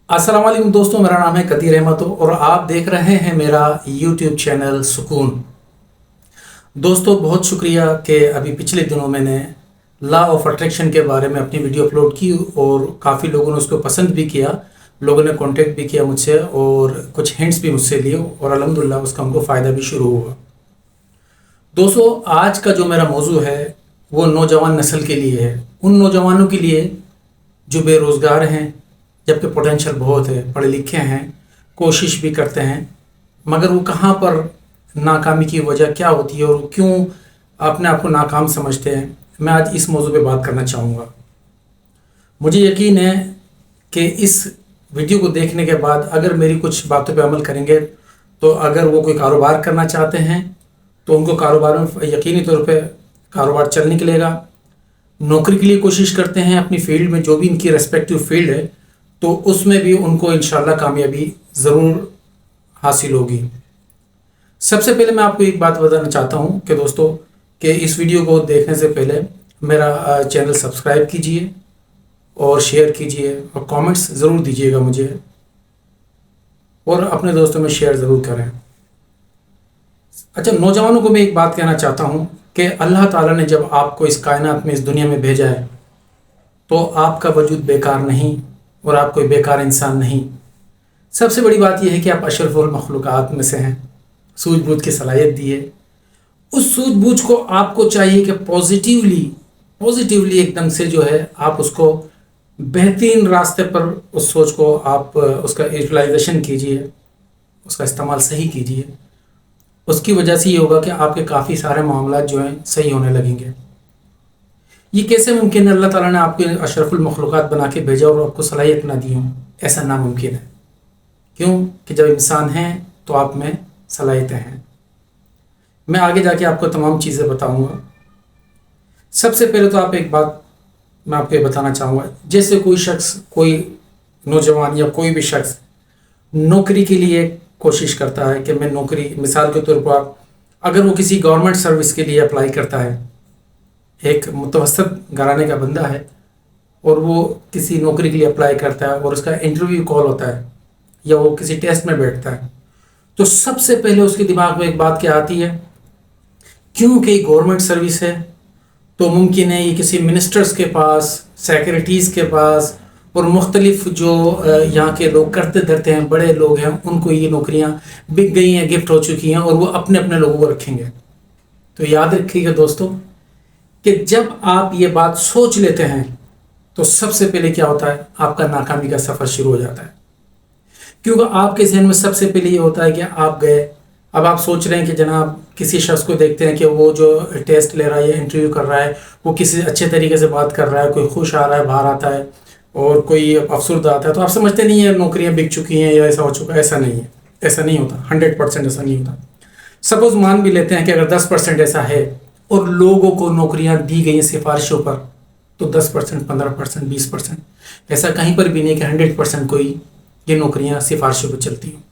अस्सलाम वालेकुम दोस्तों, मेरा नाम है कदीर अहमद और आप देख रहे हैं मेरा यूट्यूब चैनल सुकून। दोस्तों बहुत शुक्रिया कि अभी पिछले दिनों मैंने लॉ ऑफ अट्रैक्शन के बारे में अपनी वीडियो अपलोड की और काफ़ी लोगों ने उसको पसंद भी किया। लोगों ने कांटेक्ट भी किया मुझसे और कुछ हिंट्स भी मुझसे लिए और अल्हम्दुलिल्लाह उसका हमको फ़ायदा भी शुरू हुआ। दोस्तों आज का जो मेरा मौजू है वो नौजवान नस्ल के लिए है, उन नौजवानों के लिए जो बेरोज़गार हैं जबकि पोटेंशियल बहुत है, पढ़े लिखे हैं, कोशिश भी करते हैं, मगर वो कहाँ पर नाकामी की वजह क्या होती है और वो क्यों अपने आप को नाकाम समझते हैं। मैं आज इस मौजू पे बात करना चाहूँगा। मुझे यकीन है कि इस वीडियो को देखने के बाद अगर मेरी कुछ बातों पे अमल करेंगे तो अगर वो कोई कारोबार करना चाहते हैं तो उनको कारोबार में यकीनी तौर पे कारोबार चल निकलेगा। नौकरी के लिए कोशिश करते हैं अपनी फील्ड में, जो भी इनकी रेस्पेक्टिव फील्ड है, तो उसमें भी उनको इंशाल्लाह कामयाबी ज़रूर हासिल होगी। सबसे पहले मैं आपको एक बात बताना चाहता हूं कि दोस्तों कि इस वीडियो को देखने से पहले मेरा चैनल सब्सक्राइब कीजिए और शेयर कीजिए और कमेंट्स ज़रूर दीजिएगा मुझे और अपने दोस्तों में शेयर ज़रूर करें। अच्छा, नौजवानों को मैं एक बात कहना चाहता हूं कि अल्लाह ताला ने जब आपको इस कायनात में, इस दुनिया में भेजा है तो आपका वजूद बेकार नहीं और आप कोई बेकार इंसान नहीं। सबसे बड़ी बात यह है कि आप अशरफुल मखलूक़ात में से हैं। सूझबूझ की सलाहियत दी है, उस सूझबूझ को आपको चाहिए कि पॉजिटिवली एकदम से जो है आप उसको बेहतरीन रास्ते पर, उस सोच को आप उसका यूटिलाइजेशन कीजिए, उसका इस्तेमाल सही कीजिए। उसकी वजह से ये होगा कि आपके काफ़ी सारे मामला जो हैं सही होने लगेंगे। ये कैसे मुमकिन है? अल्लाह ताला ने आपको अशरफुल मखलूक़ात बना के भेजा और आपको सलाहियत ना दी हो, ऐसा नामुमकिन है। क्यों? कि जब इंसान हैं तो आप में सलाहियतें हैं। मैं आगे जाके आपको तमाम चीज़ें बताऊंगा। सबसे पहले तो आप एक बात मैं आपको ये बताना चाहूँगा, जैसे कोई शख्स, कोई नौजवान या कोई भी शख्स नौकरी के लिए कोशिश करता है कि मैं नौकरी, मिसाल के तौर पर अगर वो किसी गवर्नमेंट सर्विस के लिए अप्लाई करता है, एक मुतवसत घराने का बंदा है और वो किसी नौकरी के लिए अप्लाई करता है और उसका इंटरव्यू कॉल होता है या वो किसी टेस्ट में बैठता है, तो सबसे पहले उसके दिमाग में एक बात क्या आती है, क्योंकि गवर्नमेंट सर्विस है तो मुमकिन है ये किसी मिनिस्टर्स के पास, सेक्रेटरीज़ के पास और मुख्तलिफ जो यहाँ के लोग करते धरते हैं, बड़े लोग हैं, उनको ये नौकरियाँ बिक गई हैं, गिफ्ट हो चुकी हैं और वो अपने अपने लोगों को रखेंगे। तो याद रखिएगा दोस्तों कि जब आप ये बात सोच लेते हैं तो सबसे पहले क्या होता है, आपका नाकामी का सफ़र शुरू हो जाता है। क्योंकि आपके जहन में सबसे पहले ये होता है कि आप गए, अब आप सोच रहे हैं कि जनाब किसी शख्स को देखते हैं कि वो जो टेस्ट ले रहा है या इंटरव्यू कर रहा है वो किसी अच्छे तरीके से बात कर रहा है, कोई खुश आ रहा है, बाहर आता है और कोई अफसरदा आता है, तो आप समझते नहीं है नौकरियाँ बिक चुकी हैं या ऐसा हो चुका है। ऐसा नहीं है, ऐसा नहीं होता, 100% ऐसा नहीं होता। सपोज़ मान भी लेते हैं कि अगर 10% ऐसा है और लोगों को नौकरियां दी गई हैं सिफारिशों पर, तो 10%, 15%, 20%, ऐसा कहीं पर भी नहीं कि 100% कोई ये नौकरियां सिफारिशों पर चलती हैं।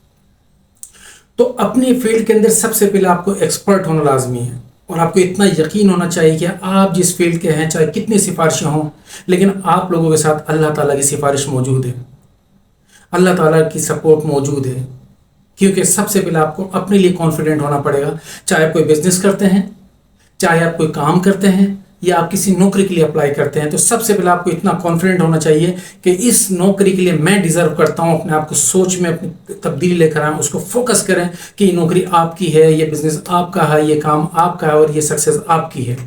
तो अपनी फील्ड के अंदर सबसे पहले आपको एक्सपर्ट होना लाजमी है और आपको इतना यकीन होना चाहिए कि आप जिस फील्ड के हैं, चाहे कितनी सिफारिशें हों, लेकिन आप लोगों के साथ अल्लाह ताला की सिफारिश मौजूद है, अल्लाह ताला की सपोर्ट मौजूद है। क्योंकि सबसे पहले आपको अपने लिए कॉन्फिडेंट होना पड़ेगा। चाहे आप कोई बिजनेस करते हैं, चाहे आप कोई काम करते हैं या आप किसी नौकरी के लिए अप्लाई करते हैं, तो सबसे पहले आपको इतना कॉन्फिडेंट होना चाहिए कि इस नौकरी के लिए मैं डिज़र्व करता हूं। अपने आप को सोच में अपनी तब्दीली लेकर आएं, उसको फोकस करें कि ये नौकरी आपकी है, ये बिज़नेस आपका है, ये काम आपका है और ये सक्सेस आपकी है।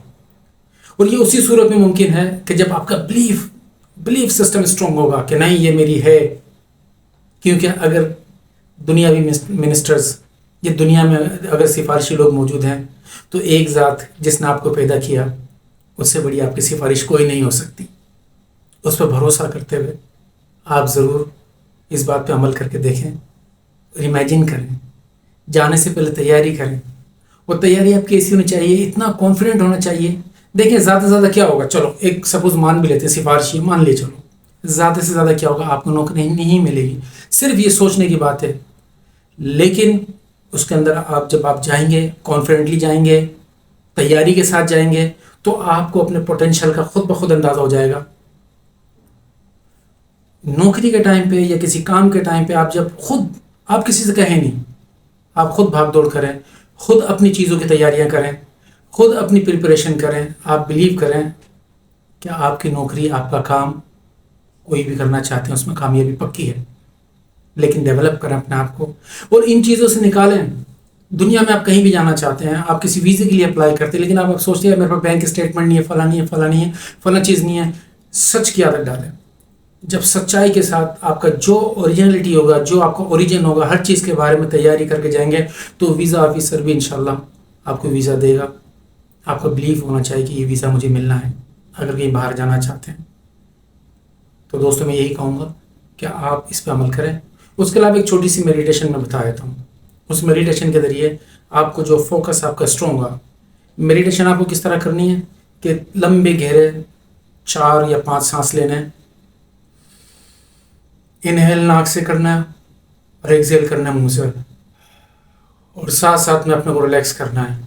और ये उसी सूरत में मुमकिन है कि जब आपका बिलीफ सिस्टम स्ट्रॉन्ग होगा कि नहीं ये मेरी है। क्योंकि अगर दुनियावी मिनिस्टर्स, ये दुनिया में अगर सिफारिशी लोग मौजूद हैं तो एक ज़ात जिसने आपको पैदा किया, उससे बड़ी आपकी सिफारिश कोई नहीं हो सकती। उस पर भरोसा करते हुए आप ज़रूर इस बात पे अमल करके देखें और इमेजिन करें, जाने से पहले तैयारी करें। वो तैयारी आपकी ऐसी होनी चाहिए, इतना कॉन्फिडेंट होना चाहिए। देखें ज़्यादा से ज़्यादा क्या होगा, चलो एक सपोज़ मान भी लेते हैं, सिफारिशी मान ले, चलो ज़्यादा से ज़्यादा क्या होगा, आपको नौकरी नहीं मिलेगी, सिर्फ ये सोचने की बात है। लेकिन उसके अंदर आप जब आप जाएंगे, कॉन्फिडेंटली जाएंगे, तैयारी के साथ जाएंगे, तो आपको अपने पोटेंशियल का खुद ब खुद अंदाज़ा हो जाएगा। نوکری کے ٹائم پہ یا کسی کام کے ٹائم پہ آپ جب خود آپ کسی سے کہیں نہیں، آپ خود بھاگ دوڑ کریں، خود اپنی چیزوں کی تیاریاں کریں، خود اپنی پریپریشن کریں، آپ بلیو کریں کہ آپ کی نوکری، آپ کا کام کوئی بھی کرنا چاہتے ہیں اس میں کامیابی پکی ہے، لیکن ڈیولپ کریں اپنے آپ کو اور ان چیزوں سے نکالیں۔ دنیا میں آپ کہیں بھی جانا چاہتے ہیں، آپ کسی ویزے کے لیے اپلائی کرتے ہیں، لیکن آپ سوچتے ہیں میرے پاس بینک اسٹیٹمنٹ نہیں ہے، فلاں نہیں ہے، فلاں نہیں ہے، فلاں چیز نہیں ہے۔ سچ کی عادت ڈالیں۔ جب سچائی کے ساتھ آپ کا جو اوریجنلٹی ہوگا، جو آپ کا اوریجن ہوگا، ہر چیز کے بارے میں تیاری کر کے جائیں گے تو ویزا آفیسر بھی انشاءاللہ آپ کو ویزا دے گا۔ آپ کا بلیف ہونا چاہیے کہ یہ ویزا مجھے ملنا ہے اگر کہیں باہر جانا چاہتے ہیں۔ تو دوستوں میں یہی کہوں گا کہ آپ اس پہ عمل کریں۔ اس کے علاوہ ایک چھوٹی سی میڈیٹیشن میں بتا دیتا ہوں۔ اس میڈیٹیشن کے ذریعے آپ کو جو فوکس آپ کا اسٹرانگ ہوگا۔ میڈیٹیشن آپ کو کس طرح کرنی ہے کہ لمبے گہرے 4 یا 5 سانس لینے، انہیل ناک سے کرنا ہے اور ایکزیل کرنا ہے منہ سے، اور ساتھ ساتھ میں اپنے کو ریلیکس کرنا ہے۔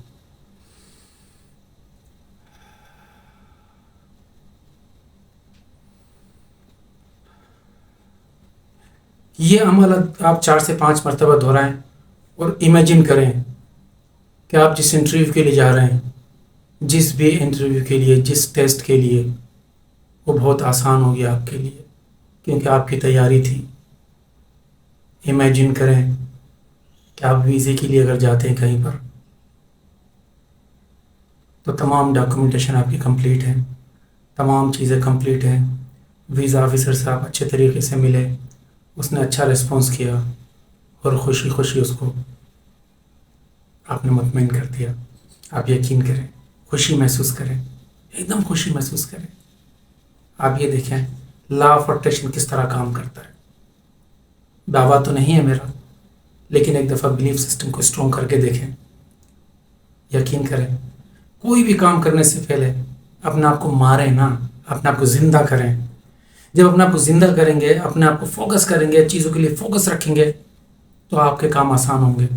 یہ عمل آپ 4 سے 5 مرتبہ دہرائیں اور امیجن کریں کہ آپ جس انٹرویو کے لیے جا رہے ہیں، جس بھی انٹرویو کے لیے، جس ٹیسٹ کے لیے، وہ بہت آسان ہو گیا آپ کے لیے کیونکہ آپ کی تیاری تھی۔ امیجن کریں کہ آپ ویزے کے لیے اگر جاتے ہیں کہیں پر تو تمام ڈاکومنٹیشن آپ کی کمپلیٹ ہے، تمام چیزیں کمپلیٹ ہیں، ویزا آفیسر صاحب اچھے طریقے سے ملے، اس نے اچھا ریسپانس کیا اور خوشی خوشی اس کو آپ نے مطمئن کر دیا۔ آپ یقین کریں، خوشی محسوس کریں، ایک دم خوشی محسوس کریں۔ آپ یہ دیکھیں لا آف اٹریکشن کس طرح کام کرتا ہے۔ دعویٰ تو نہیں ہے میرا، لیکن ایک دفعہ بلیف سسٹم کو اسٹرانگ کر کے دیکھیں، یقین کریں۔ کوئی بھی کام کرنے سے پہلے اپنے آپ کو ماریں نا، اپنے آپ کو زندہ کریں۔ جب اپنے آپ کو زندہ کریں گے، اپنے آپ کو فوکس کریں گے، چیزوں کے لیے فوکس رکھیں گے تو آپ کے کام آسان ہوں گے۔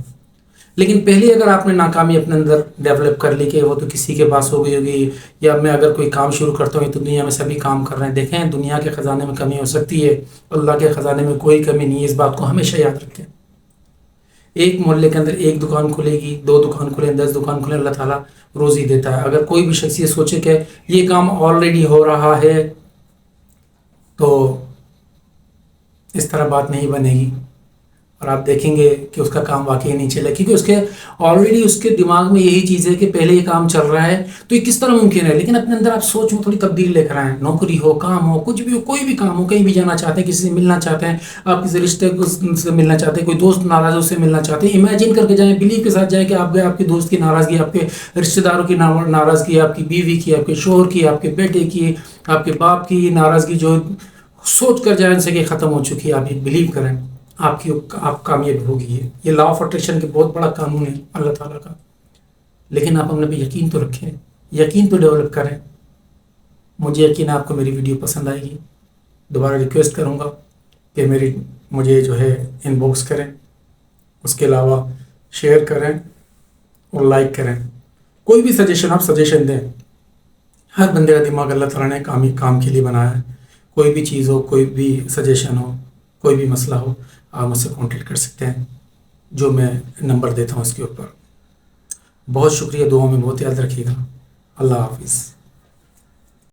لیکن پہلے اگر آپ نے ناکامی اپنے اندر ڈیولپ کر لی کہ وہ تو کسی کے پاس ہو گئی ہوگی، یا میں اگر کوئی کام شروع کرتا ہوں تو دنیا میں سبھی کام کر رہے ہیں، دیکھیں دنیا کے خزانے میں کمی ہو سکتی ہے، اللہ کے خزانے میں کوئی کمی نہیں ہے، اس بات کو ہمیشہ یاد رکھیں۔ ایک محلے کے اندر 1 دکان کھلے گی، 2 دکان کھلیں، 10 دکان کھلیں، اللہ تعالیٰ روزی دیتا ہے۔ اگر کوئی بھی شخص یہ سوچے کہ یہ کام آلریڈی ہو رہا ہے تو اس طرح بات نہیں بنے گی، اور آپ دیکھیں گے کہ اس کا کام واقعی نہیں چلے، کیونکہ اس کے آلریڈی اس کے دماغ میں یہی چیز ہے کہ پہلے یہ کام چل رہا ہے تو یہ کس طرح ممکن ہے۔ لیکن اپنے اندر آپ سوچ میں تھوڑی تبدیلی لے کر آئیں، نوکری ہو، کام ہو، کچھ بھی ہو، کوئی بھی کام ہو، کہیں بھی جانا چاہتے ہیں، کسی سے ملنا چاہتے ہیں، آپ کسی رشتے سے ملنا چاہتے ہیں، کوئی دوست ناراض ہے اس سے ملنا چاہتے ہیں، امیجن کر کے جائیں، بلیو کے ساتھ جائیں کہ آپ گئے، آپ کے دوست کی ناراضگی، آپ کے رشتے داروں کی ناراضگی، آپ کی بیوی کی، آپ کے شوہر کی، آپ کے بیٹے کی، آپ کے باپ کی ناراضگی جو سوچ کر جائیں ان سے کہ ختم ہو چکی ہے، آپ یہ بلیو کریں، آپ کامیاب ہوگی۔ یہ لا آف اٹریکشن کے بہت بڑا قانون ہے اللہ تعالیٰ کا، لیکن آپ اپنے پہ یقین تو رکھیں، یقین تو ڈیولپ کریں۔ مجھے یقین ہے آپ کو میری ویڈیو پسند آئے گی۔ دوبارہ ریکویسٹ کروں گا کہ مجھے جو ہے ان باکس کریں، اس کے علاوہ شیئر کریں اور لائک کریں۔ کوئی بھی سجیشن آپ سجیشن دیں، ہر بندے کا دماغ اللہ تعالیٰ نے کام کے لیے بنایا ہے۔ کوئی بھی چیز ہو، کوئی بھی سجیشن ہو، کوئی بھی مسئلہ ہو، آپ مجھ سے کانٹیکٹ کر سکتے ہیں، جو میں نمبر دیتا ہوں اس کے اوپر۔ بہت شکریہ، دعاؤں میں بہت یاد رکھیے گا۔ اللہ حافظ۔